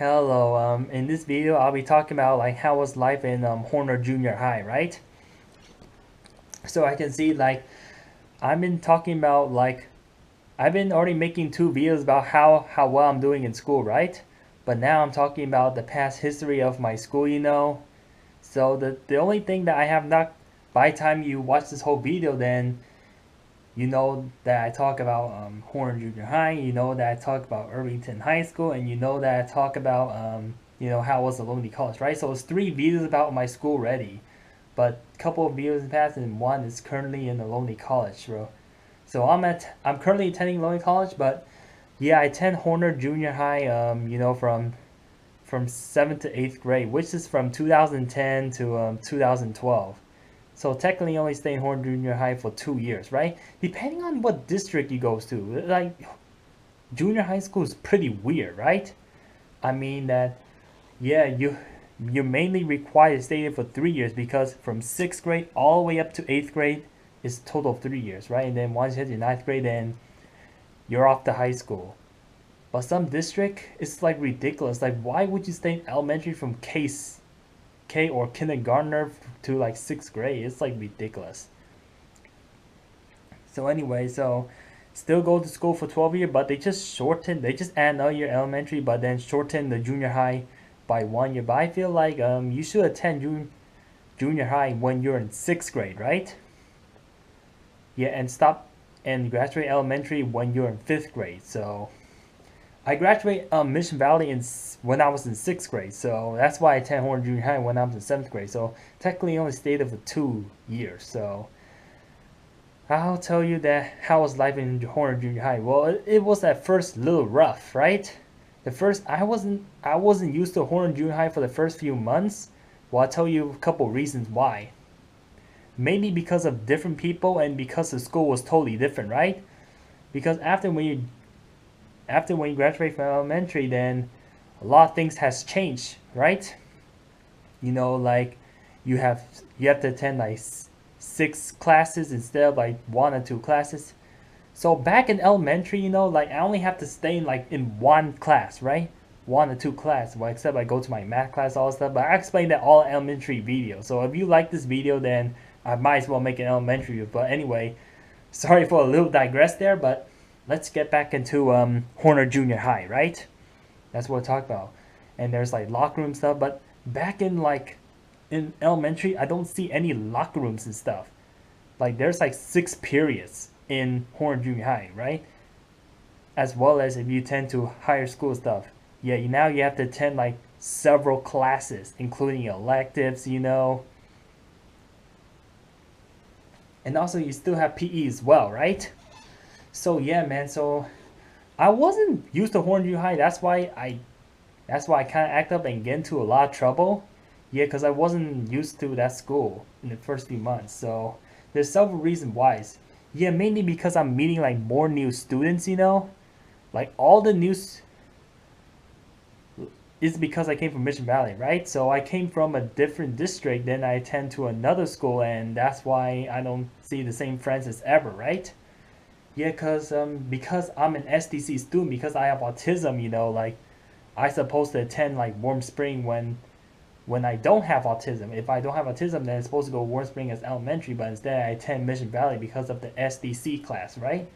Hello, in this video I'll be talking about like how was life in Horner Junior High, right? So I can see like I've been talking about like I've been already making two videos about how well I'm doing in school, right? But now I'm talking about the past history of my school. So the only thing that I have not by the time you watch this whole video, then you know that I talk about Horn Junior High, you know that I talk about Irvington High School, and you know that I talk about how was the Lonely College, right? So it's three videos about my school already, but a couple of videos in the past, and one is currently in the Lonely College, bro. So I'm currently attending Lonely College, but yeah, I attend Horner Junior High, from seventh to eighth grade, which is from 2010 to 2012. So technically only stay in Horn Junior High for 2 years, right? Depending on what district you goes to. Like junior high school is pretty weird, right? I mean that yeah, you mainly required to stay there for 3 years because from sixth grade all the way up to eighth grade is total of 3 years, right? And then once you hit your ninth grade, then you're off to high school. But some district it's like ridiculous. Like why would you stay in elementary from K or kindergartner to like sixth grade? It's like ridiculous. So anyway, so still go to school for 12 years, but they just add another year elementary, but then shorten the junior high by 1 year. But I feel like you should attend junior high when you're in sixth grade, right? Yeah, and stop and graduate elementary when you're in fifth grade. So I graduated Mission Valley when I was in sixth grade, so that's why I attended Horn Junior High when I was in seventh grade. So technically, only stayed there for 2 years. So I'll tell you that how was life in Horner Junior High. Well, it was at first a little rough, right? The first I wasn't used to Horner Junior High for the first few months. Well, I'll tell you a couple reasons why. Mainly because of different people and because the school was totally different, right? Because after when you graduate from elementary, then a lot of things has changed, right? Like you have you have to attend like six classes instead of like one or two classes. So back in elementary, like I only have to stay in like in one class, right? One or two class. Well, except I go to my math class, all stuff. But I explained that all elementary video. So if you like this video, then I might as well make an elementary video. But anyway, sorry for a little digress there, but let's get back into Horner Junior High, right? That's what we're talking about. And there's like locker room stuff, but back in elementary, I don't see any locker rooms and stuff. Like there's like six periods in Horn Junior High, right? As well as if you tend to higher school stuff. Yeah, now you have to attend like several classes, including electives. And also you still have PE as well, right? So yeah, man. So I wasn't used to Horn Junior High. That's why I kind of act up and get into a lot of trouble. Yeah, because I wasn't used to that school in the first few months. So there's several reasons why. Yeah, mainly because I'm meeting like more new students. Like all the news is because I came from Mission Valley, right? So I came from a different district, then I attend to another school, and that's why I don't see the same friends as ever, right? Yeah, because I'm an SDC student, because I have autism, like I supposed to attend like Warm Spring when I don't have autism. If I don't have autism, then it's supposed to go Warm Spring as elementary, but instead I attend Mission Valley because of the SDC class, right?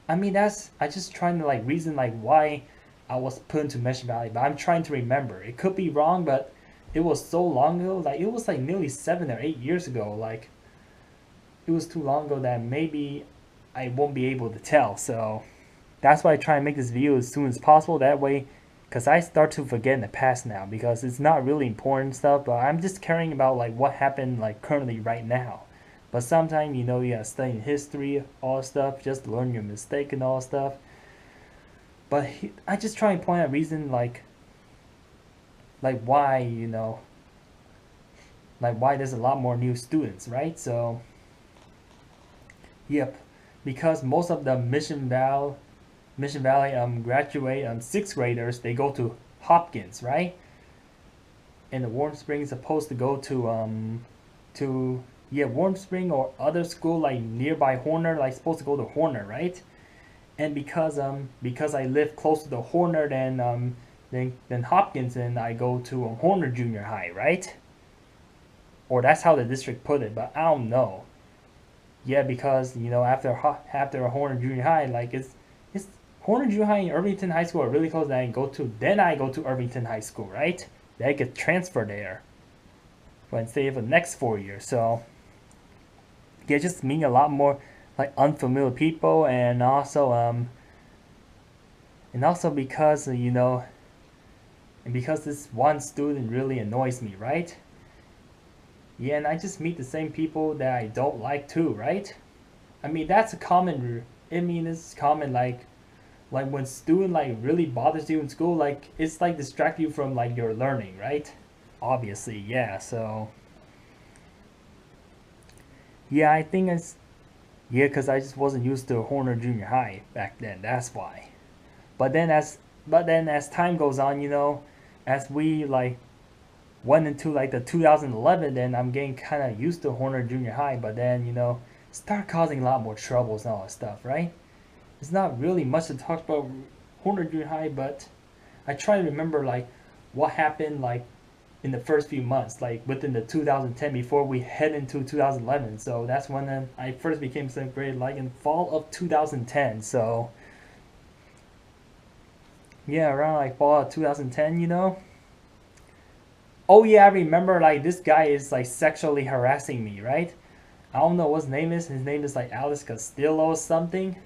I mean, I just trying to like reason like why I was put into Mission Valley, but I'm trying to remember. It could be wrong, but it was so long ago. Like it was like nearly 7 or 8 years ago. Like it was too long ago that maybe I won't be able to tell. So that's why I try and make this video as soon as possible. That way, because I start to forget in the past now because it's not really important stuff, but I'm just caring about like what happened like currently right now. But sometimes you gotta study history, all stuff, just learn your mistake and all stuff. But I just try and point out reason like why like why there's a lot more new students, right? So yep, because most of the Mission Valley graduate sixth graders, they go to Hopkins, right? And the Warm Spring is supposed to go to Warm Spring or other school like nearby Horner, like supposed to go to Horner, right? And because I live close to the Horner, then then Hopkins, and I go to Horner Junior High, right? Or that's how the district put it, but I don't know. Yeah, because after Horner Junior High, like it's Horner Junior High and Irvington High School are really close. Then I go to Irvington High School, right? Then I get transferred there, but stay for the next 4 years. So yeah, just meeting a lot more like unfamiliar people, and also because and because this one student really annoys me, right? Yeah, and I just meet the same people that I don't like too, right? I mean that's a common. I mean it's common like when student like really bothers you in school, like it's like distract you from like your learning, right? Obviously, yeah. So yeah, I think it's yeah, because I just wasn't used to Horner Junior High back then. That's why. But then as time goes on, as we like went into like the 2011, then I'm getting kind of used to Horner Junior High. But then start causing a lot more troubles and all that stuff, right? It's not really much to talk about Horner Junior High, but I try to remember like what happened like in the first few months, like within the 2010 before we head into 2011. So that's when I first became seventh grade, like in fall of 2010. So yeah, around like fall of 2010. Oh yeah, I remember like this guy is like sexually harassing me, right? I don't know what his name is. His name is like Alice Castillo or something.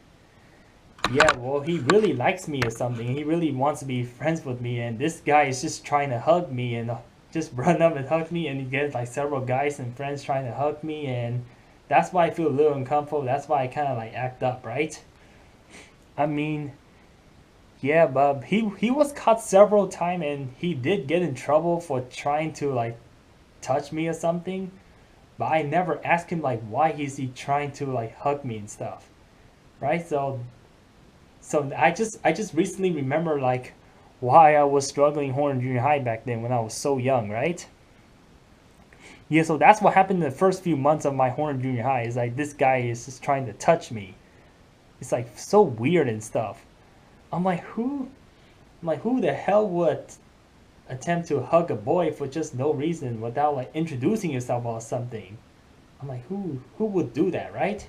Yeah, well, he really likes me or something. He really wants to be friends with me, and this guy is just trying to hug me and just run up and hug me, and he gets like several guys and friends trying to hug me, and that's why I feel a little uncomfortable. That's why I kind of like act up, right? I mean, yeah, but he was caught several times, and he did get in trouble for trying to like touch me or something. But I never asked him like why is he trying to like hug me and stuff, right? So I just recently remember like why I was struggling Horn Junior High back then when I was so young, right? Yeah, so that's what happened in the first few months of my Horn Junior High. Is like this guy is just trying to touch me. It's like so weird and stuff. I'm like who? I'm like who the hell would attempt to hug a boy for just no reason without like introducing yourself or something? I'm like who would do that, right?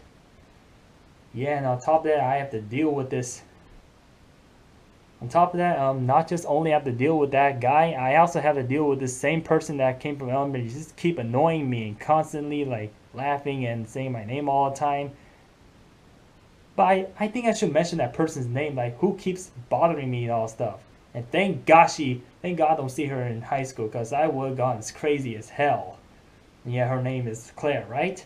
Yeah, and on top of that, I have to deal with this. On top of that, not just only have to deal with that guy, I also have to deal with the same person that came from elementary. Just keep annoying me and constantly like laughing and saying my name all the time. But I think I should mention that person's name, like who keeps bothering me and all stuff. And thank God I don't see her in high school, because I would have gone as crazy as hell. And yeah, her name is Claire, right?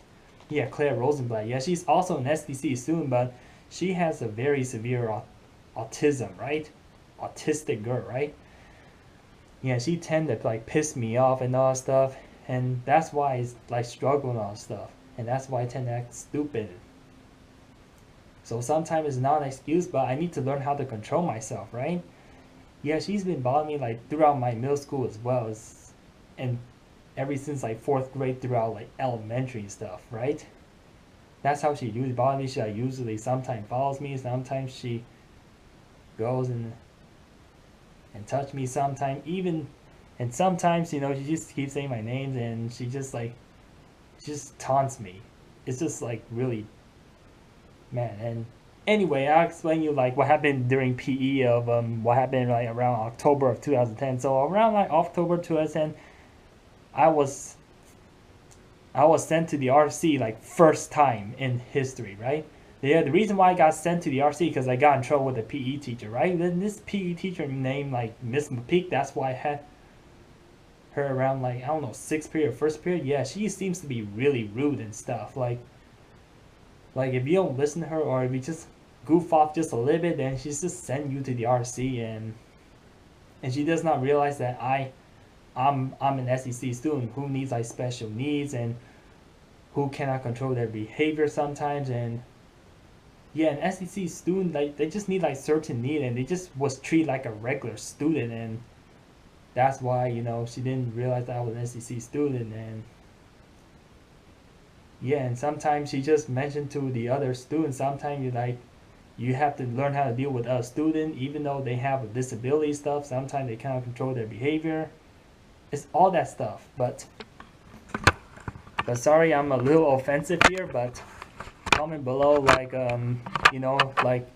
Yeah, Claire Rosenblatt. Yeah, she's also an SDC student, but she has a very severe autism, right? Autistic girl, right? Yeah, she tended to like piss me off and all that stuff, and that's why I like struggle and all that stuff, and that's why I tend to act stupid. So sometimes it's not an excuse, but I need to learn how to control myself, right? Yeah, she's been bothering me like throughout my middle school as well as, and ever since like fourth grade throughout like elementary stuff, right? That's how she usually bothers me. She like, usually sometimes follows me, sometimes she goes and touch me sometimes even, and sometimes she just keeps saying my names, and she just taunts me. It's just like really, man. And anyway, I'll explain you like what happened during PE of what happened like around October of 2010. So around like October 2010, I was I was sent to the RC like first time in history, right? Yeah, the reason why I got sent to the RC because I got in trouble with a PE teacher, right? Then this PE teacher named like Miss McPeak, that's why I had her around like I don't know, sixth period, first period. Yeah, she seems to be really rude and stuff. Like if you don't listen to her or if you just goof off just a little bit, then she's just send you to the RC, and she does not realize that I'm an SEC student who needs like special needs and who cannot control their behavior sometimes. And yeah, an SEC student, like they just need like certain need, and they just was treated like a regular student, and that's why she didn't realize that I was an SEC student. And yeah, and sometimes she just mentioned to the other students, sometimes You have to learn how to deal with a student, even though they have a disability stuff. Sometimes they cannot control their behavior. It's all that stuff. But sorry, I'm a little offensive here. But comment below, like like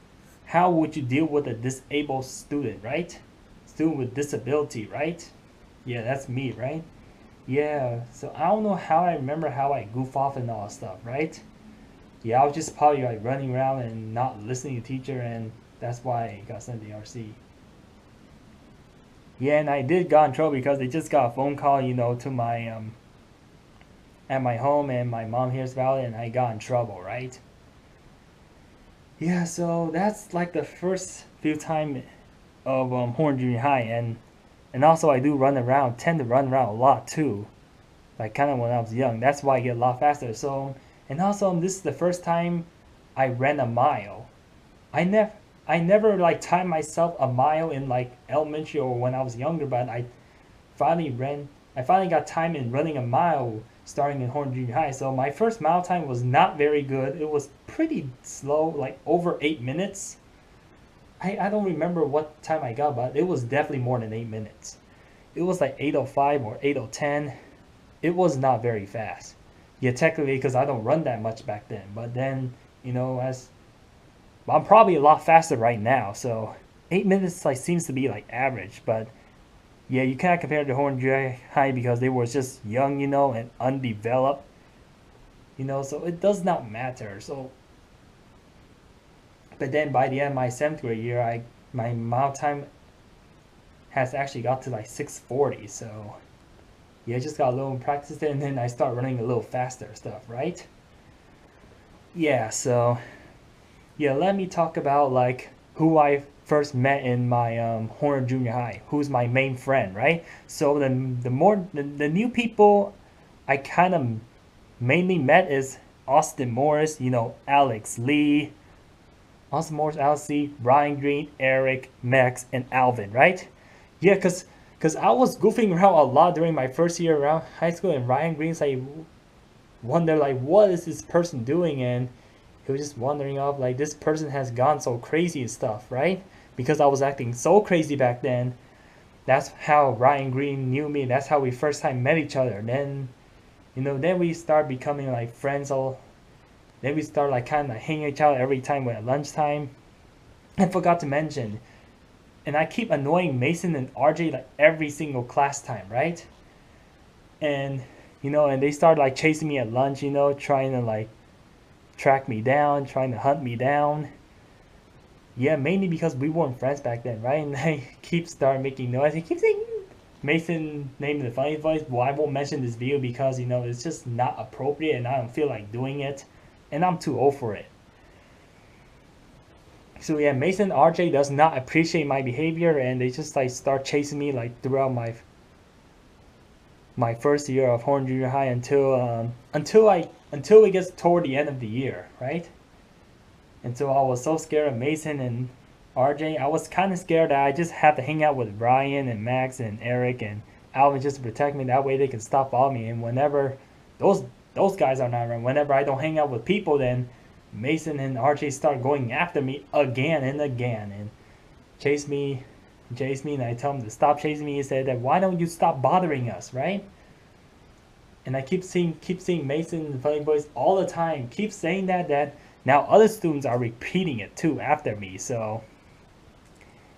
how would you deal with a disabled student, right? Student with disability, right? Yeah, that's me, right? Yeah. So I don't know how I remember how I goof off and all that stuff, right? Yeah, I was just probably like running around and not listening to teacher, and that's why I got sent to the RC. Yeah, and I did got in trouble because they just got a phone call, to my at my home, and my mom hears about it, and I got in trouble, right? Yeah, so that's like the first few time of Horn Junior High, and also I do tend to run around a lot too, like kind of when I was young. That's why I get a lot faster. So, and also this is the first time I ran a mile. I never I never like timed myself a mile in like elementary or when I was younger, but finally ran I finally got time in running a mile starting in Horn Junior High. So my first mile time was not very good. It was pretty slow, like over 8 minutes. I don't remember what time I got, but it was definitely more than 8 minutes. It was like 8:05 or 8:10. It was not very fast. Yeah, technically, because I don't run that much back then. But then, as I'm probably a lot faster right now. So 8 minutes like seems to be like average. But yeah, you can't compare it to Horn Junior High because they were just young, and undeveloped. So it does not matter. So, but then by the end of my seventh grade year, my mile time has actually got to like 6:40. So yeah, I just got a little practice there, and then I start running a little faster stuff, right? Yeah, so yeah, let me talk about like who I first met in my Horner Junior High, who's my main friend, right? So the new people I kind of mainly met is Austin Morris, Alex Lee, Austin Morris, Alex Lee, Brian Green, Eric, Max, and Alvin, right? Yeah, cause I was goofing around a lot during my first year around high school, and Ryan Green's like wonder like what is this person doing, and he was just wondering off like this person has gone so crazy and stuff, right? Because I was acting so crazy back then. That's how Ryan Green knew me. That's how we first time met each other. Then, then we start becoming like friends. All then we start like kind of hanging each other every time at lunchtime. I forgot to mention, and I keep annoying Mason and RJ like every single class time, right? And and they start like chasing me at lunch, trying to like track me down, trying to hunt me down. Yeah, mainly because we weren't friends back then, right? And I keep start making noise. He keeps saying Mason name the funny voice. Well, I won't mention this video because it's just not appropriate, and I don't feel like doing it, and I'm too old for it. So yeah, Mason RJ does not appreciate my behavior, and they just like start chasing me like throughout my first year of Horn Junior High until it gets toward the end of the year, right? And so I was so scared of Mason and RJ. I was kind of scared that I just had to hang out with Brian and Max and Eric and Alvin just to protect me. That way they can stop following me. And whenever those guys are not around, whenever I don't hang out with people, then Mason and RJ start going after me again and again and chase me, and I tell them to stop chasing me. He said that why don't you stop bothering us, right? And I keep seeing Mason and Funny Boys all the time. Keep saying that now other students are repeating it too after me. So,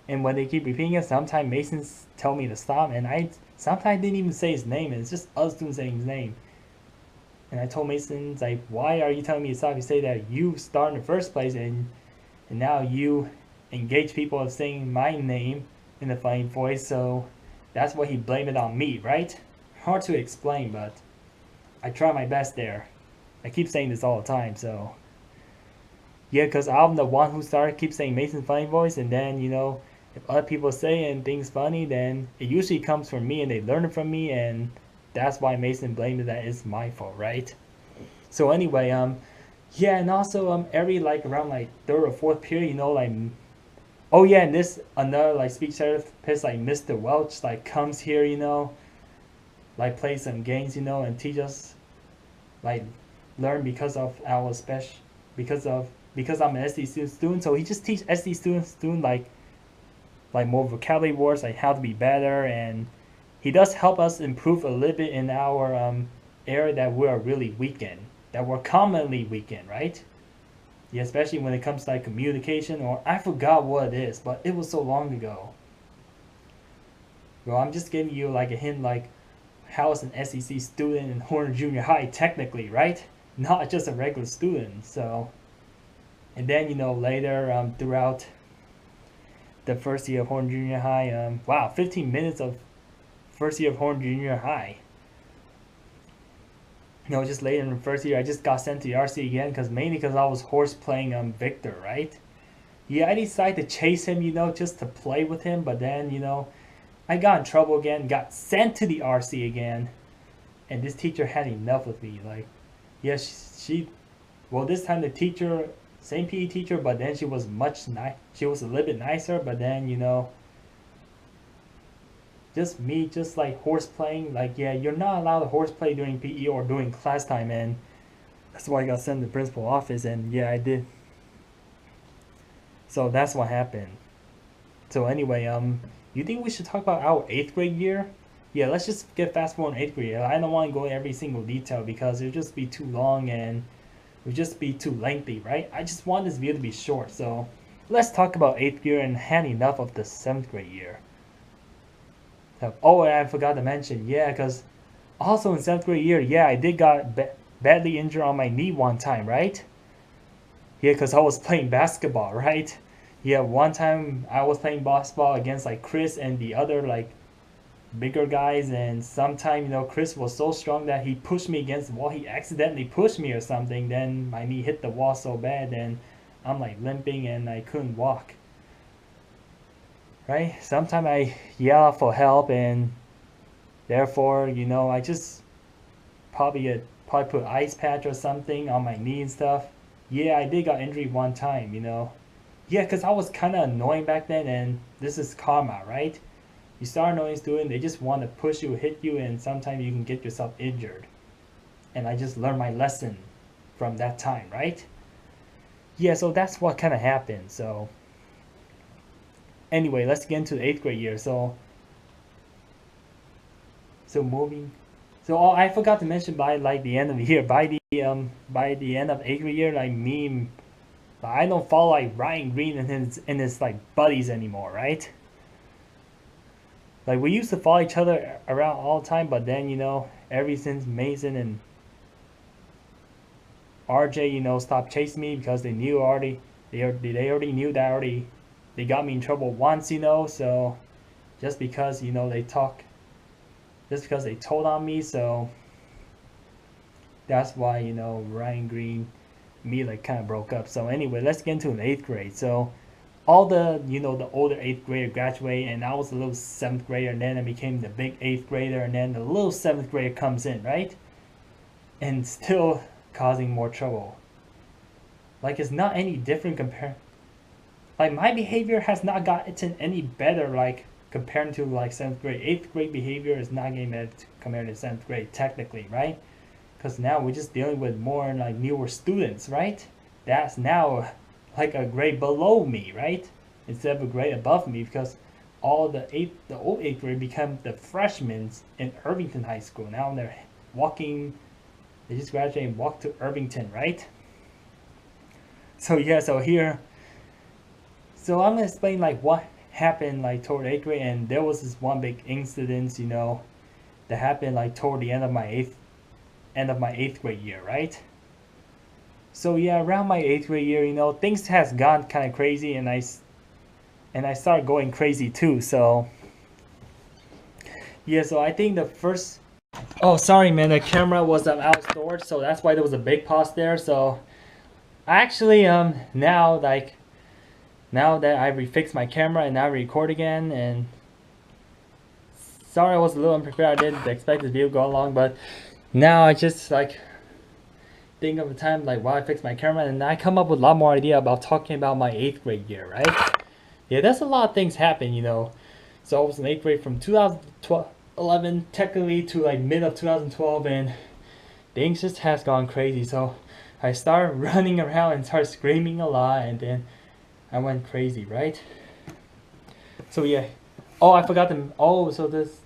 and when they keep repeating it, sometimes Mason's tell me to stop, and I sometimes didn't even say his name. And it's just other students saying his name. And I told Mason, like, why are you telling me to stop? You say that you start in the first place, and now you engage people of saying my name in a funny voice. So that's why he blamed it on me, right? Hard to explain, but I try my best there. I keep saying this all the time, so yeah, because I'm the one who started keep saying Mason's funny voice, and then if other people say and things funny, then it usually comes from me, and they learn it from me, and that's why Mason blamed it that it's my fault, right? So anyway, yeah, and also every like around like third or fourth period, like oh yeah, and this another like speech therapist like Mr. Welch like comes here, like play some games, and teach us like learn because of because I'm an SD student, so he just teach SD student like more vocabulary words, like how to be better, and he does help us improve a little bit in our area that we are really weak in, that we're commonly weak in, right? Yeah, especially when it comes to like communication, or I forgot what it is, but it was so long ago. Well, I'm just giving you like a hint, like how is an SEC student in Horner Junior High technically, right? Not just a regular student. So, and then later throughout the first year of Horner Junior High, wow, 15 minutes of first year of Horner Junior High. Just later in the first year, I just got sent to the RC again, mainly because I was horse playing Victor, right? Yeah, I decided to chase him, just to play with him, but then, I got in trouble again, got sent to the RC again, and this teacher had enough with me. Like, yeah, well, this time the teacher, same PE teacher, but then she was she was a little bit nicer, but then, just me, just like horse playing, like, yeah, you're not allowed to horse play during PE or during class time, and that's why I got sent to the principal office, and yeah, I did. So that's what happened. So anyway, you think we should talk about our 8th grade year? Yeah, let's just get fast forward in 8th grade. I don't want to go in every single detail because it would just be too long and it would just be too lengthy, right? I just want this video to be short. So let's talk about 8th year and had enough of the 7th grade year. Oh, and I forgot to mention, yeah, because also in 7th grade year, yeah, I did got badly injured on my knee one time, right? Yeah, because I was playing basketball, right? Yeah, one time I was playing basketball against like Chris and the other like bigger guys, and sometime Chris was so strong that he pushed me against the wall. He accidentally pushed me or something. Then my knee hit the wall so bad, and I'm like limping and I couldn't walk. Right? Sometimes I yell for help, and therefore I just probably put ice patch or something on my knee and stuff. Yeah, I did got injured one time. Yeah, because I was kind of annoying back then, and this is karma, right? You start annoying students, they just want to push you, hit you, and sometimes you can get yourself injured. And I just learned my lesson from that time, right? Yeah, so that's what kind of happened. So anyway, let's get into the 8th grade year. So moving. So I forgot to mention by like the end of the year, by the end of 8th grade year, like me. I don't follow like Ryan Green and his like buddies anymore, right? Like we used to follow each other around all the time, but then ever since Mason and RJ stopped chasing me because they knew already they already knew that they got me in trouble once, so just because just because they told on me, so that's why Ryan Green me like kind of broke up. So anyway, let's get into an 8th grade. So all the the older 8th grader graduate, and I was a little 7th grader, and then I became the big 8th grader, and then the little 7th grader comes in, right? And still causing more trouble. Like it's not any different like my behavior has not gotten any better like compared to like 7th grade. 8th grade behavior is not getting better compared to 7th grade technically, right? Because now we're just dealing with more like newer students, right? That's now like a grade below me, right? Instead of a grade above me, because all the old 8th grade become the freshmen in Irvington High School. Now they're they just graduated and walk to Irvington, right? So yeah, so I'm gonna explain like what happened like toward 8th grade, and there was this one big incident, that happened like toward the end of my 8th grade year, right? So yeah, around my 8th grade year, things has gone kind of crazy, and I started going crazy too. So yeah, so I think the first. Oh, sorry, man, the camera was out of storage, so that's why there was a big pause there. So actually, now that I refixed my camera and now I record again, and sorry I was a little unprepared. I didn't expect this video to go long, but now I just like think of a time like while I fix my camera, and I come up with a lot more idea about talking about my 8th grade year, right? Yeah, that's a lot of things happen, So I was in 8th grade from 2011 technically to like mid of 2012, and things just has gone crazy. So I started running around and started screaming a lot, and then I went crazy, right? So yeah. Oh, I forgot them. Oh, so there's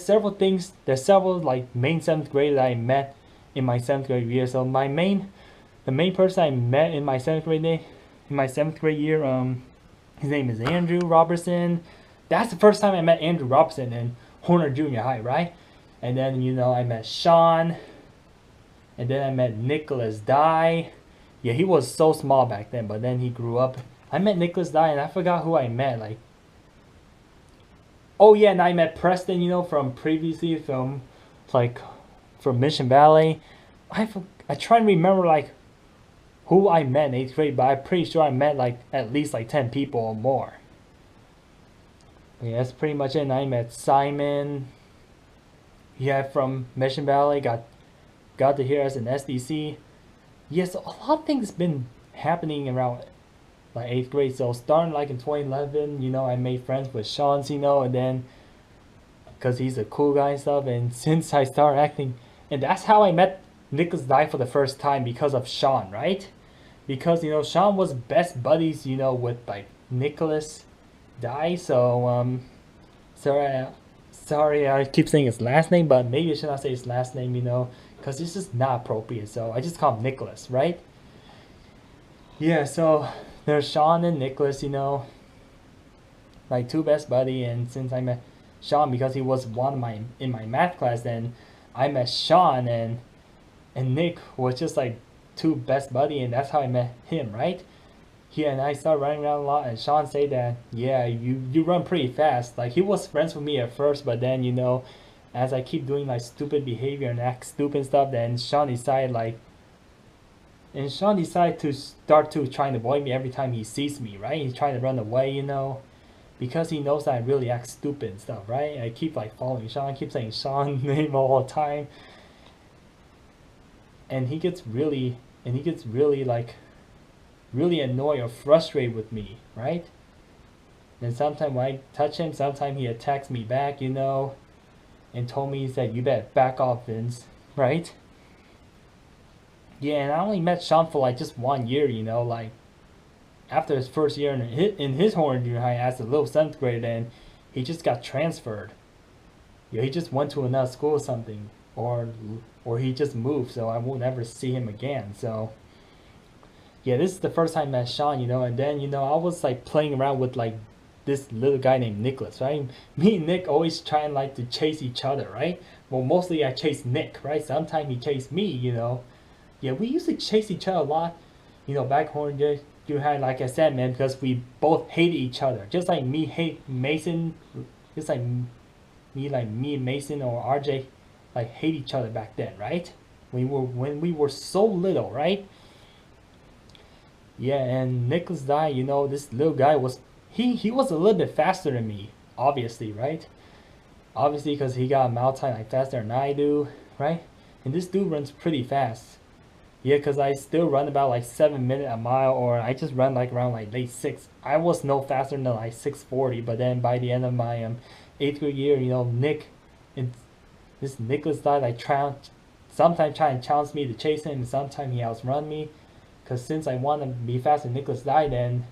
several things. There's several like main seventh grade that I met in my seventh grade year. So the main person I met in my seventh grade year, his name is Andrew Robertson. That's the first time I met Andrew Robertson in Horner Junior High, right? And then I met Sean, and then I met Nicholas Dye. Yeah, he was so small back then, but then he grew up. I met Nicholas Dye, and I forgot who I met. Like, oh yeah, and I met Preston. From previously from Mission Valley. I try to remember like who I met in eighth grade, but I'm pretty sure I met like at least like 10 people or more. Yeah, that's pretty much it. And I met Simon. Yeah, from Mission Valley. Got to hear us in SDC. Yeah, so a lot of things been happening around like eighth grade. So starting like in 2011, I made friends with Sean, and then because he's a cool guy and stuff. And since I started acting, and that's how I met Nicholas Dye for the first time, because of Sean, right? Because Sean was best buddies, with like Nicholas Dye. So sorry, I keep saying his last name, but maybe I should not say his last name, because it's just not appropriate. So I just call him Nicholas, right? Yeah, so there's Sean and Nicholas, like two best buddy. And since I met Sean because he was in my math class, then I met Sean, and Nick was just like two best buddy, and that's how I met him, right? He and I started running around a lot, and Sean said that, yeah, you run pretty fast. Like, he was friends with me at first, but then, as I keep doing like stupid behavior and act stupid stuff, then Sean decided to start to trying to avoid me every time he sees me, right? He's trying to run away, because he knows that I really act stupid and stuff, right? I keep like following Sean, I keep saying Sean's name all the time, and he gets really like really annoyed or frustrated with me, right? And sometimes when I touch him, sometimes he attacks me back, and told me, he said, "You better back off, Vince," right? Yeah, and I only met Sean for like just 1 year, like after his first year in his Horner Junior High as a little seventh grader, and he just got transferred. Yeah, he just went to another school or something, or he just moved, so I won't ever see him again. So yeah, this is the first time I met Sean, and then I was like playing around with like this little guy named Nicholas, right? Me and Nick always trying like to chase each other, right? Well, mostly I chase Nick, right? Sometimes he chased me, Yeah, we used to chase each other a lot, back home. You had, like I said, man, because we both hated each other. Just like me hate Mason, just like me and Mason or RJ, like hate each other back then, right? When we were so little, right? Yeah, and Nicholas Dye, this little guy he was a little bit faster than me, obviously, right? Obviously, because he got a mile time like faster than I do, right? And this dude runs pretty fast. Yeah, because I still run about like 7 minutes a mile, or I just run like around like late 6. I was no faster than like 6:40, but then by the end of my 8th grade year, Nick and this Nicholas Dye like sometimes try and challenge me to chase him, and sometimes he outrun me. Because since I want to be faster than Nicholas Dye, then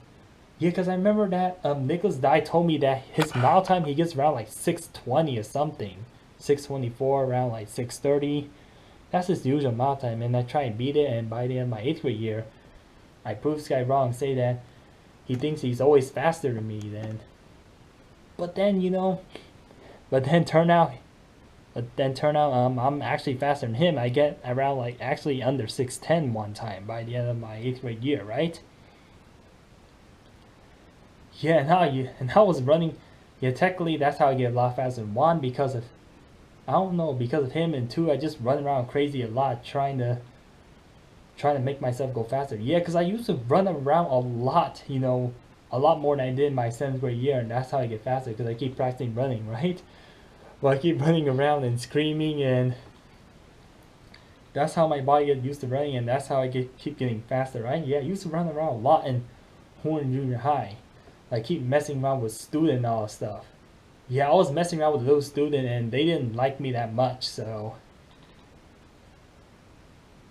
yeah, because I remember that Nicholas Dye told me that his mile time he gets around like 6:20 or something, 6:24, around like 6:30. That's his usual mile time, and I try and beat it. And by the end of my 8th grade year, I prove this guy wrong. Say that he thinks he's always faster than me. But then turn out I'm actually faster than him. I get around like actually under 6:10 one time by the end of my 8th grade year, right? Yeah, and I was running. Yeah, technically that's how I get a lot faster than one, because of because of him, and two, I just run around crazy a lot trying to make myself go faster. Yeah, because I used to run around a lot, a lot more than I did in my 7th grade year, and that's how I get faster, because I keep practicing running, right? Well, I keep running around and screaming, and that's how my body gets used to running, and that's how I keep getting faster, right? Yeah, I used to run around a lot in Horner Junior High. I keep messing around with student and all that stuff. Yeah, I was messing around with a little student, and they didn't like me that much, so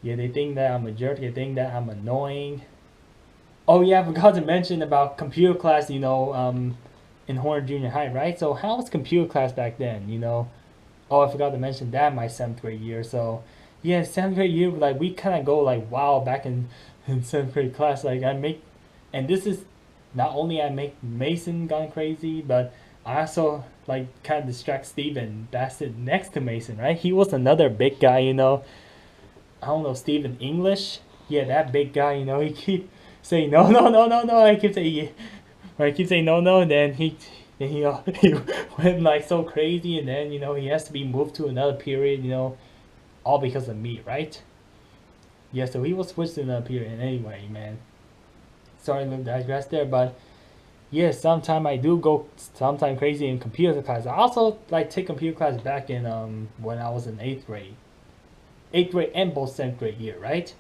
Yeah, they think that I'm a jerk. They think that I'm annoying. Oh yeah, I forgot to mention about computer class. In Horner Junior High, right? So how was computer class back then? Oh, I forgot to mention that my seventh grade year. So yeah, seventh grade year, like we kind of go like wow back in seventh grade class. Like I make, and this is not only I make Mason gone crazy, but I also like kind of distract Steven that's it next to Mason, right? He was another big guy. I don't know, Steven English. Yeah, that big guy. He keep saying no, no, no, no, no. I keep saying yeah. When I keep saying no, no, then he went like so crazy, and then he has to be moved to another period. All because of me, right? Yeah, so he was switched to another period. And anyway, man, sorry to digress there, but yeah, sometimes I do go sometime crazy in computer class. I also like take computer class back in when I was in eighth grade and both seventh grade year, right?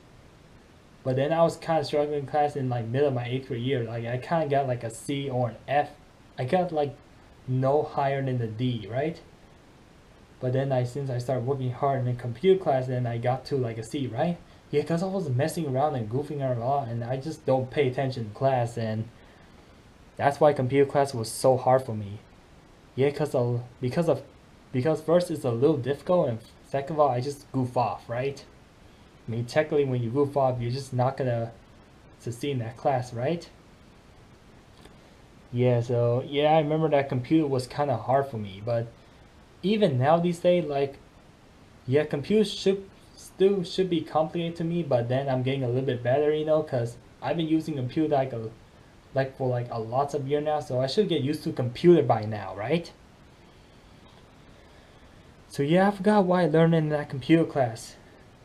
But then I was kind of struggling in class in like middle of my eighth grade year. Like I kind of got like a C or an F. I got like no higher than the D, right? But then since I started working hard in computer class, then I got to like a C, right? Yeah, because I was messing around and goofing around a lot, and I just don't pay attention in class, and that's why computer class was so hard for me. Yeah, because first it's a little difficult, and second of all, I just goof off, right? I mean, technically, when you goof off, you're just not gonna succeed in that class, right? Yeah, so yeah, I remember that computer was kind of hard for me, but even now these days, like, yeah, computers should be complicated to me, but then I'm getting a little bit better, cause I've been using computer like for like a lots of years now, so I should get used to computer by now, right? So yeah, I forgot why I learned in that computer class.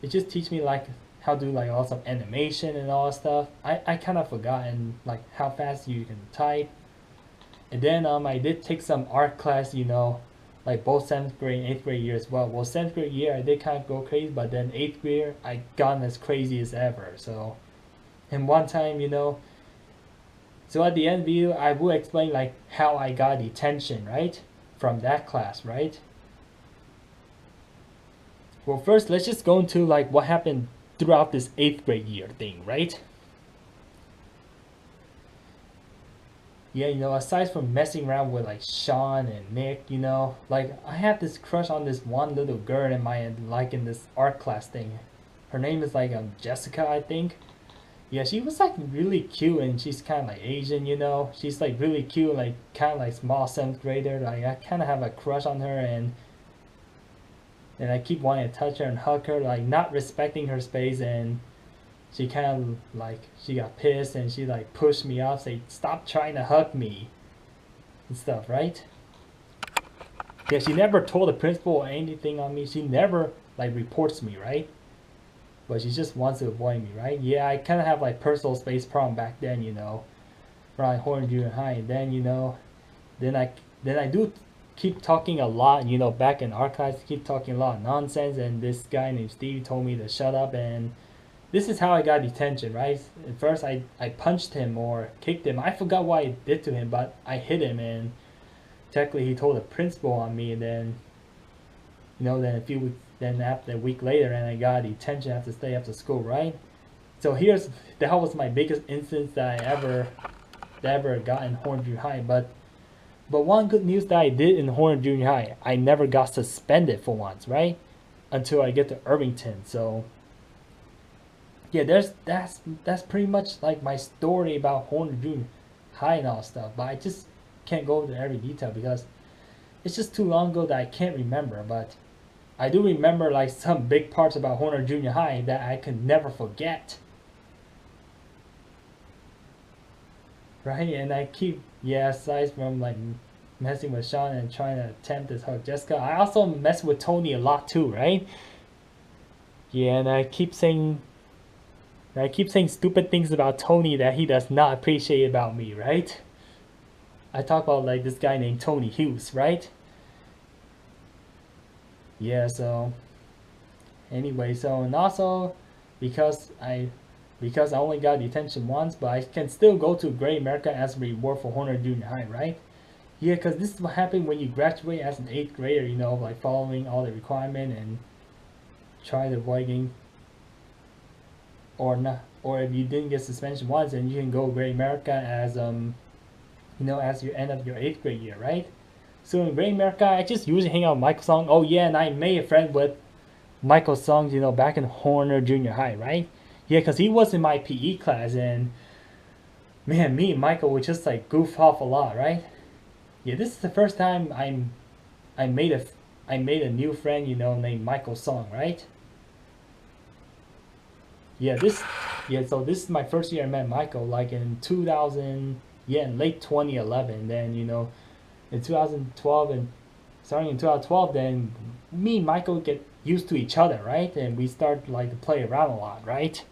It just teach me like how to do like all some animation and all that stuff. I kind of forgotten like how fast you can type. And then I did take some art class, like both seventh grade and eighth grade year as well. Well, seventh grade year I did kind of go crazy, but then eighth grade I gone as crazy as ever. So, and one time, so at the end video I will explain like how I got detention, right, from that class, right? Well, first let's just go into like what happened throughout this eighth grade year thing, right? Yeah, aside from messing around with like Sean and Nick, like I have this crush on this one little girl in my like in this art class thing. Her name is like Jessica, I think. Yeah, she was like really cute, and she's kind of like Asian. She's like really cute, like kind of like small seventh grader. Like I kind of have a crush on her, and I keep wanting to touch her and hug her, like not respecting her space, and she kind of like she got pissed and she like pushed me off, say stop trying to hug me and stuff, right? Yeah, she never told the principal or anything on me. She never like reports me, right? But she just wants to avoid me, right? Yeah, I kind of have like personal space problem back then, around Horn Junior High, and then then I do keep talking a lot, back in archives, keep talking a lot of nonsense, and this guy named Steve told me to shut up, and this is how I got detention, right? At first, I punched him or kicked him. I forgot what I did to him, but I hit him, and technically he told the principal on me, and then, then a few weeks, then after a week later, and I got detention, I have to stay after school, right? So that was my biggest instance that I ever got in Horn Junior High. But one good news that I did in Horn Junior High, I never got suspended for once, right? Until I get to Irvington, so. Yeah, that's pretty much like my story about Horner Junior High and all stuff. But I just can't go into every detail because it's just too long ago that I can't remember. But I do remember like some big parts about Horner Junior High that I can never forget. Right, and I keep aside from like messing with Sean and trying to attempt to hug Jessica, I also mess with Tony a lot too, right? Yeah, and I keep saying stupid things about Tony that he does not appreciate about me, right? I talk about like this guy named Tony Hughes, right? Yeah, so anyway, so and also because I only got detention once, but I can still go to Great America as a reward for Horner Junior High, right? Yeah, because this is what happened when you graduate as an 8th grader, like following all the requirement and try to avoid getting or not, or if you didn't get suspension once, then you can go Great America as as you end of your 8th grade year, right? So in Great America, I just usually hang out with Michael Song. Oh yeah, and I made a friend with Michael Song, back in Horner Junior High, right? Yeah, because he was in my PE class, and man, me and Michael would just like goof off a lot, right? Yeah, this is the first time I made a I made a new friend, named Michael Song, right? Yeah, so this is my first year I met Michael, like in 2000, yeah, in late 2011. Then in 2012 and starting in 2012, then me and Michael get used to each other, right? And we start like to play around a lot, right?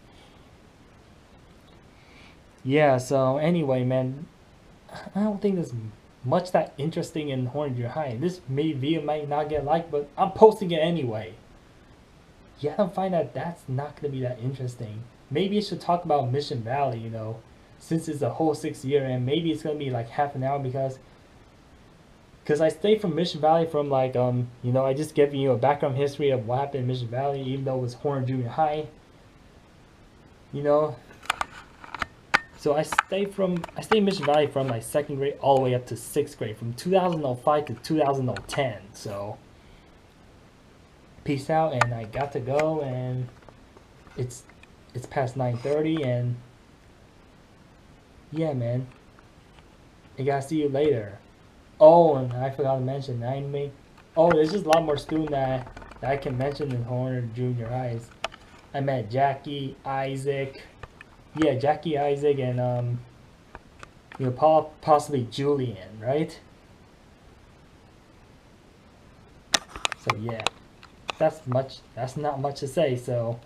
Yeah. So anyway, man, I don't think there's much that interesting in Horn Junior High. This video might not get liked, but I'm posting it anyway. Yeah, I don't find that that's not gonna be that interesting. Maybe I should talk about Mission Valley, since it's a whole 6 year, and maybe it's gonna be like half an hour because I stayed from Mission Valley from like I just giving you a background history of what happened in Mission Valley, even though it was Horn Junior High. You know, so I stayed in Mission Valley from my 2nd grade all the way up to 6th grade, from 2005 to 2010. So peace out, and I got to go, and it's past 9:30, and yeah, man, I gotta see you later. Oh, and I forgot to mention, there's just a lot more students that I can mention in Horner Junior Highs. I met Jackie, Isaac, and possibly Julian, right? So yeah, that's not much to say. So